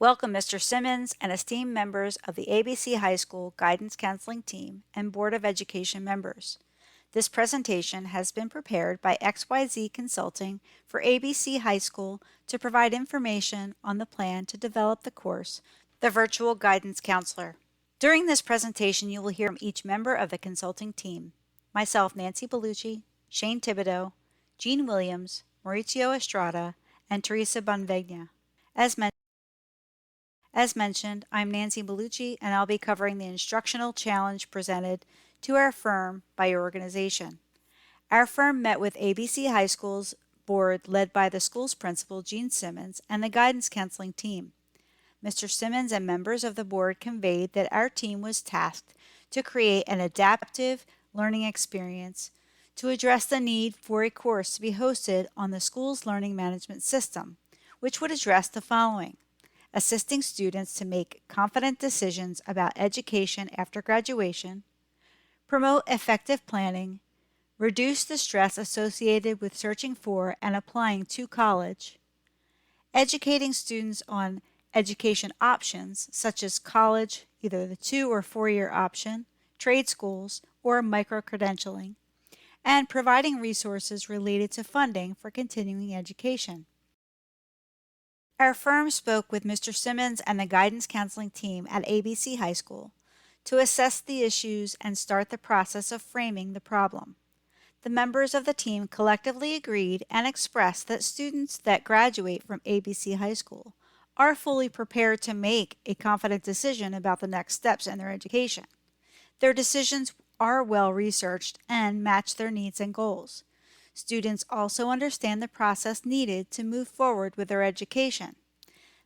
Welcome, Mr. Simmons and esteemed members of the ABC High School Guidance Counseling Team and Board of Education members. This presentation has been prepared by XYZ Consulting for ABC High School to provide information on the plan to develop the course, The Virtual Guidance Counselor. During this presentation, you will hear from each member of the consulting team. Myself, Nancy Bellucci, Shane Thibodeau, Jean Williams, Maurizio Estrada, and Teresa Bonvegna. As mentioned, I'm Nancy Bellucci, and I'll be covering the instructional challenge presented to our firm by your organization. Our firm met with ABC High School's board led by the school's principal, Gene Simmons, and the guidance counseling team. Mr. Simmons and members of the board conveyed that our team was tasked to create an adaptive learning experience to address the need for a course to be hosted on the school's learning management system, which would address the following: assisting students to make confident decisions about education after graduation, promote effective planning, reduce the stress associated with searching for and applying to college, educating students on education options such as college, either the 2 or 4-year option, trade schools, or micro-credentialing, and providing resources related to funding for continuing education. Our firm spoke with Mr. Simmons and the guidance counseling team at ABC High School to assess the issues and start the process of framing the problem. The members of the team collectively agreed and expressed that students that graduate from ABC High School are fully prepared to make a confident decision about the next steps in their education. Their decisions are well researched and match their needs and goals. Students also understand the process needed to move forward with their education.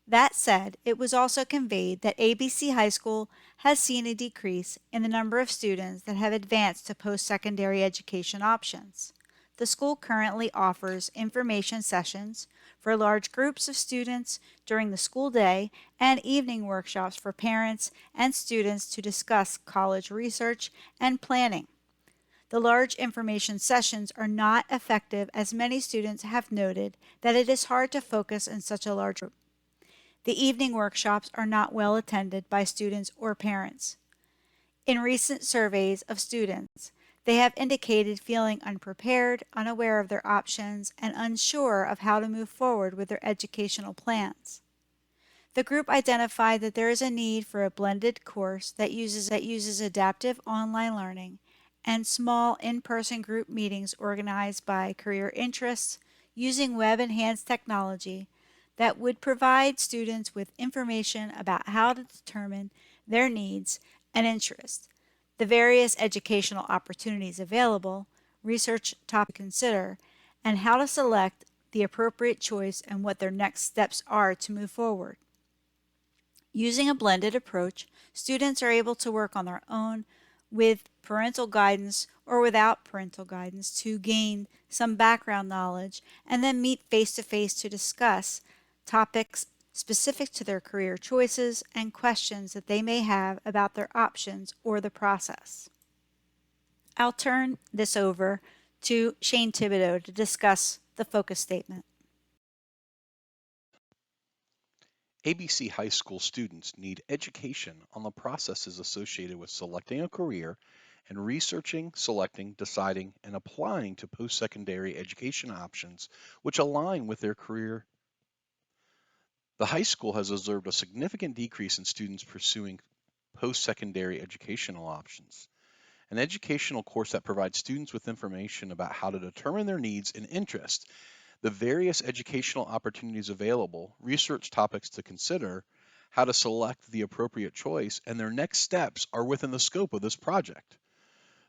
That said, it was also conveyed that ABC High School has seen a decrease in the number of students that have advanced to post-secondary education options. The school currently offers information sessions for large groups of students during the school day and evening workshops for parents and students to discuss college research and planning. The large information sessions are not effective, as many students have noted that it is hard to focus in such a large group. The evening workshops are not well attended by students or parents. In recent surveys of students, they have indicated feeling unprepared, unaware of their options, and unsure of how to move forward with their educational plans. The group identified that there is a need for a blended course that uses adaptive online learning and small in-person group meetings organized by career interests using web-enhanced technology that would provide students with information about how to determine their needs and interests, the various educational opportunities available, research topics to consider, and how to select the appropriate choice and what their next steps are to move forward. Using a blended approach, students are able to work on their own with parental guidance or without parental guidance to gain some background knowledge and then meet face-to-face to discuss topics specific to their career choices and questions that they may have about their options or the process. I'll turn this over to Shane Thibodeau to discuss the focus statement. ABC High School students need education on the processes associated with selecting a career and researching, selecting, deciding, and applying to post-secondary education options which align with their career. The high school has observed a significant decrease in students pursuing post-secondary educational options. An educational course that provides students with information about how to determine their needs and interests, the various educational opportunities available, research topics to consider, how to select the appropriate choice, and their next steps are within the scope of this project.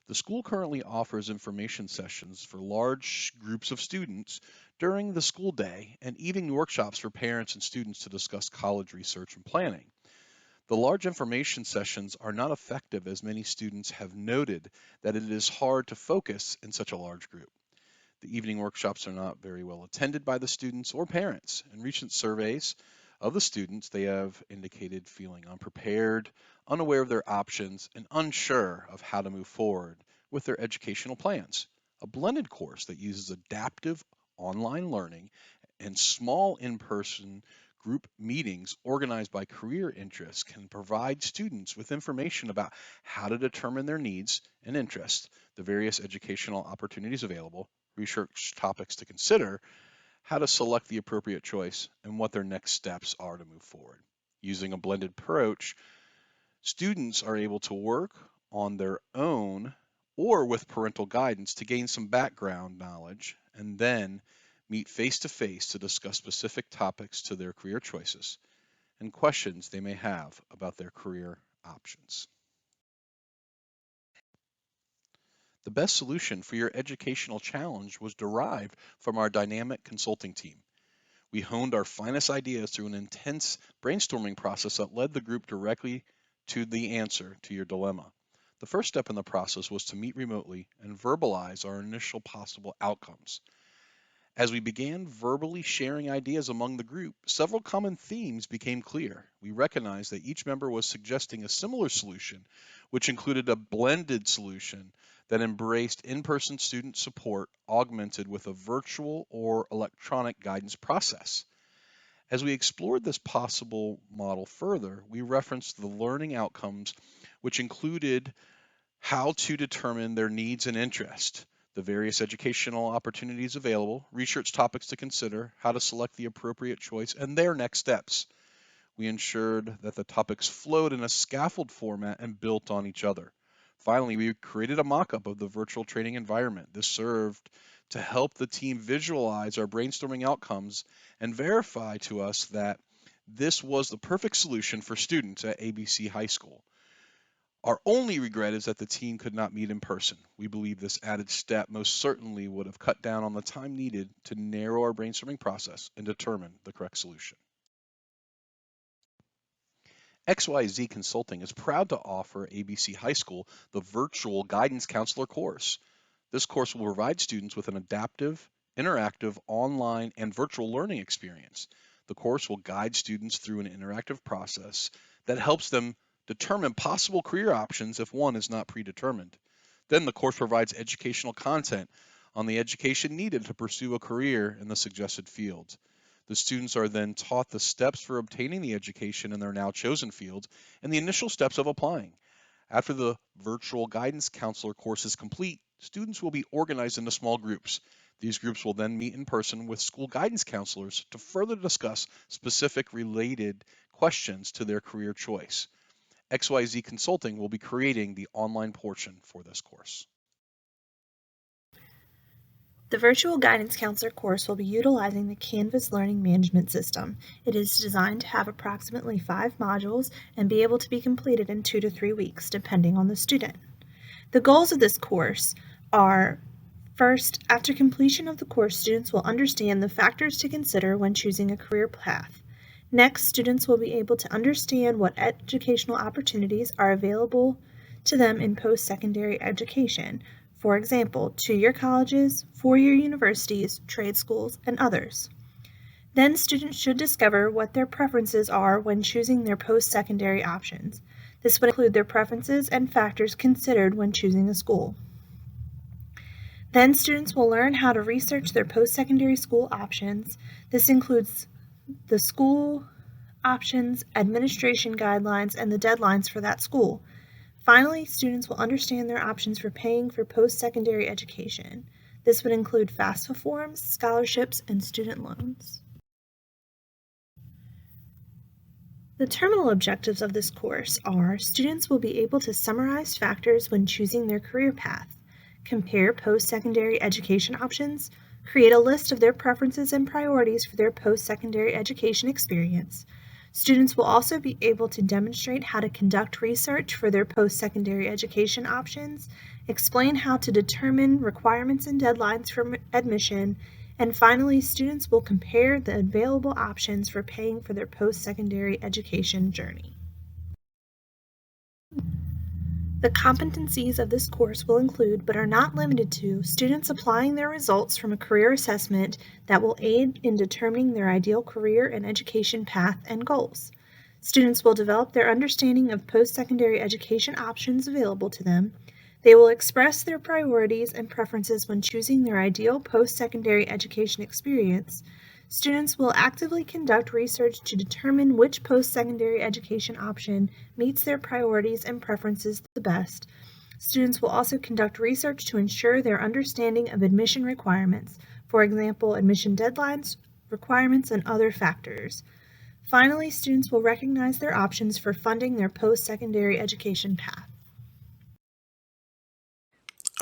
The school currently offers information sessions for large groups of students during the school day and evening workshops for parents and students to discuss college research and planning. The large information sessions are not effective, as many students have noted that it is hard to focus in such a large group. The evening workshops are not very well attended by the students or parents. In recent surveys of the students, they have indicated feeling unprepared, unaware of their options, and unsure of how to move forward with their educational plans. A blended course that uses adaptive online learning and small in-person Group meetings organized by career interests can provide students with information about how to determine their needs and interests, the various educational opportunities available, research topics to consider, how to select the appropriate choice, and what their next steps are to move forward. Using a blended approach, students are able to work on their own or with parental guidance to gain some background knowledge and then meet face to face to discuss specific topics to their career choices and questions they may have about their career options. The best solution for your educational challenge was derived from our dynamic consulting team. We honed our finest ideas through an intense brainstorming process that led the group directly to the answer to your dilemma. The first step in the process was to meet remotely and verbalize our initial possible outcomes. As we began verbally sharing ideas among the group, several common themes became clear. We recognized that each member was suggesting a similar solution, which included a blended solution that embraced in person student support augmented with a virtual or electronic guidance process. As we explored this possible model further, we referenced the learning outcomes, which included how to determine their needs and interests, the various educational opportunities available, research topics to consider, how to select the appropriate choice, and their next steps. We ensured that the topics flowed in a scaffold format and built on each other. Finally, we created a mock-up of the virtual training environment. This served to help the team visualize our brainstorming outcomes and verify to us that this was the perfect solution for students at ABC High School. Our only regret is that the team could not meet in person. We believe this added step most certainly would have cut down on the time needed to narrow our brainstorming process and determine the correct solution. XYZ Consulting is proud to offer ABC High School the Virtual Guidance Counselor course. This course will provide students with an adaptive, interactive, online, and virtual learning experience. The course will guide students through an interactive process that helps them determine possible career options if one is not predetermined. Then the course provides educational content on the education needed to pursue a career in the suggested field. The students are then taught the steps for obtaining the education in their now chosen field and the initial steps of applying. After the virtual guidance counselor course is complete, students will be organized into small groups. These groups will then meet in person with school guidance counselors to further discuss specific related questions to their career choice. XYZ Consulting will be creating the online portion for this course. The Virtual Guidance Counselor course will be utilizing the Canvas Learning Management System. It is designed to have approximately 5 modules and be able to be completed in 2 to 3 weeks, depending on the student. The goals of this course are: first, after completion of the course, students will understand the factors to consider when choosing a career path. Next, students will be able to understand what educational opportunities are available to them in post-secondary education. For example, 2-year colleges, 4-year universities, trade schools, and others. Then students should discover what their preferences are when choosing their post-secondary options. This would include their preferences and factors considered when choosing a school. Then students will learn how to research their post-secondary school options. This includes the school options, administration guidelines, and the deadlines for that school. Finally, students will understand their options for paying for post-secondary education. This would include FAFSA forms, scholarships, and student loans. The terminal objectives of this course are: students will be able to summarize factors when choosing their career path, compare post-secondary education options, create a list of their preferences and priorities for their post-secondary education experience. Students will also be able to demonstrate how to conduct research for their post-secondary education options, explain how to determine requirements and deadlines for admission, and finally, students will compare the available options for paying for their post-secondary education journey. The competencies of this course will include, but are not limited to, students applying their results from a career assessment that will aid in determining their ideal career and education path and goals. Students will develop their understanding of post-secondary education options available to them. They will express their priorities and preferences when choosing their ideal post-secondary education experience. Students will actively conduct research to determine which post-secondary education option meets their priorities and preferences the best. Students will also conduct research to ensure their understanding of admission requirements, for example, admission deadlines, requirements, and other factors. Finally, students will recognize their options for funding their post-secondary education path.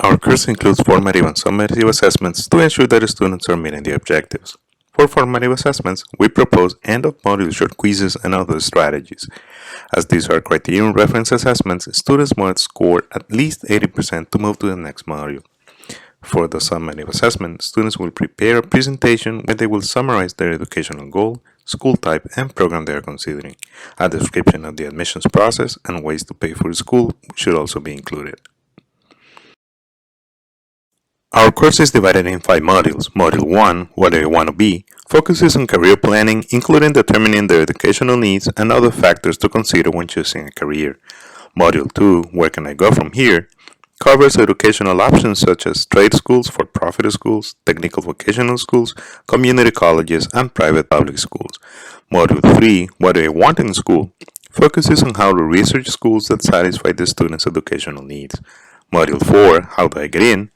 Our course includes formative and summative assessments to ensure that students are meeting the objectives. For formative assessments, we propose end-of-module short quizzes and other strategies. As these are criterion reference assessments, students must score at least 80% to move to the next module. For the summative assessment, students will prepare a presentation where they will summarize their educational goal, school type, and program they are considering. A description of the admissions process and ways to pay for school should also be included. Our course is divided in 5 modules. Module 1, What Do You Want to Be?, focuses on career planning, including determining their educational needs and other factors to consider when choosing a career. Module 2, Where Can I Go From Here?, covers educational options such as trade schools, for-profit schools, technical vocational schools, community colleges, and private public schools. Module 3, What Do I Want in School?, focuses on how to research schools that satisfy the students' educational needs. Module 4, How Do I Get In?,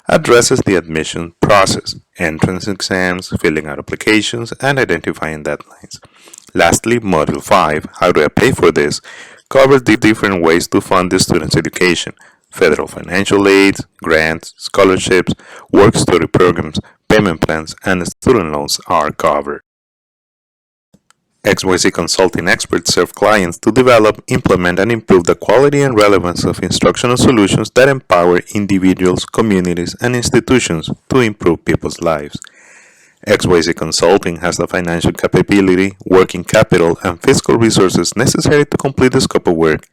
addresses the admission process, entrance exams, filling out applications, and identifying deadlines. Lastly, Module 5, How Do I Pay for This?, covers the different ways to fund the student's education. Federal financial aid, grants, scholarships, work-study programs, payment plans, and student loans are covered. XYZ Consulting experts serve clients to develop, implement, and improve the quality and relevance of instructional solutions that empower individuals, communities, and institutions to improve people's lives. XYZ Consulting has the financial capability, working capital, and fiscal resources necessary to complete the scope of work.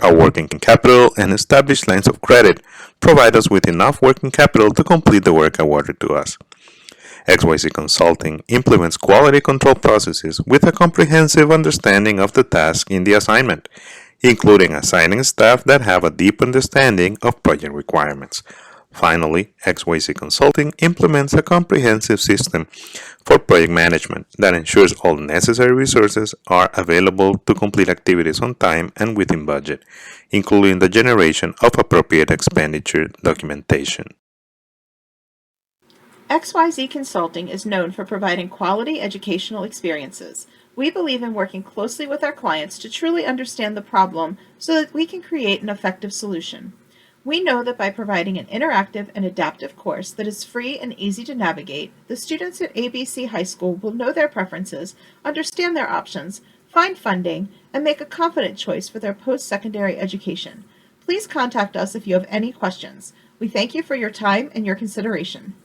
Our working capital and established lines of credit provide us with enough working capital to complete the work awarded to us. XYZ Consulting implements quality control processes with a comprehensive understanding of the task in the assignment, including assigning staff that have a deep understanding of project requirements. Finally, XYZ Consulting implements a comprehensive system for project management that ensures all necessary resources are available to complete activities on time and within budget, including the generation of appropriate expenditure documentation. XYZ Consulting is known for providing quality educational experiences. We believe in working closely with our clients to truly understand the problem so that we can create an effective solution. We know that by providing an interactive and adaptive course that is free and easy to navigate, the students at ABC High School will know their preferences, understand their options, find funding, and make a confident choice for their post-secondary education. Please contact us if you have any questions. We thank you for your time and your consideration.